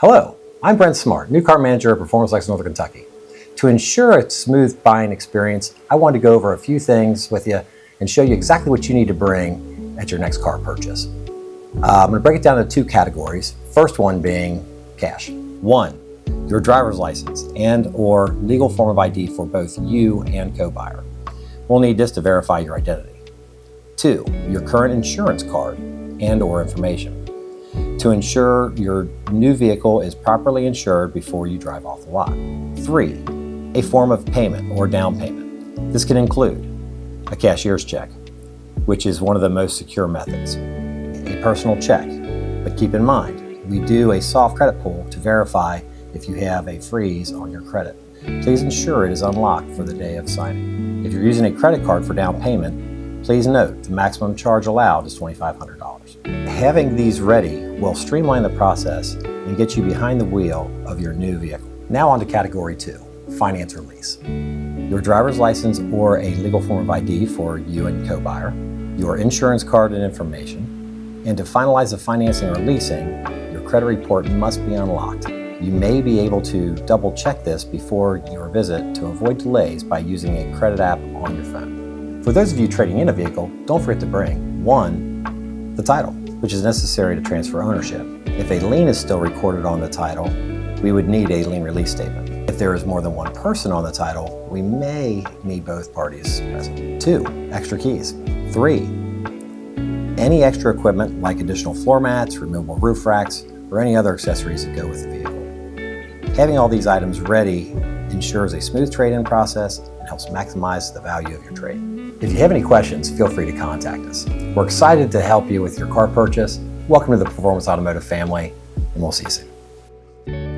Hello, I'm Brent Smart, new car manager at Performance Lexus Northern Kentucky. To ensure a smooth buying experience, I wanted to go over a few things with you and show you exactly what you need to bring at your next car purchase. I'm going to break it down into two categories. First one being cash. One, your driver's license and or legal form of ID for both you and co-buyer. We'll need this to verify your identity. Two, your current insurance card and or information to ensure your new vehicle is properly insured before you drive off the lot. Three, a form of payment or down payment. This can include a cashier's check, which is one of the most secure methods, a personal check, but keep in mind, we do a soft credit pull to verify if you have a freeze on your credit. Please ensure it is unlocked for the day of signing. If you're using a credit card for down payment, please note the maximum charge allowed is $2,500. Having these ready will streamline the process and get you behind the wheel of your new vehicle. Now on to category 2, finance or lease. Your driver's license or a legal form of ID for you and co-buyer, your insurance card and information, and to finalize the financing or leasing, your credit report must be unlocked. You may be able to double check this before your visit to avoid delays by using a credit app on your phone. For those of you trading in a vehicle, don't forget to bring 1, the title, which is necessary to transfer ownership. If a lien is still recorded on the title, we would need a lien release statement. If there is more than one person on the title, we may need both parties present. 2, extra keys. 3, any extra equipment like additional floor mats, removable roof racks, or any other accessories that go with the vehicle. Having all these items ready ensures a smooth trade-in process and helps maximize the value of your trade. If you have any questions, feel free to contact us. We're excited to help you with your car purchase. Welcome to the Performance Automotive family, and we'll see you soon.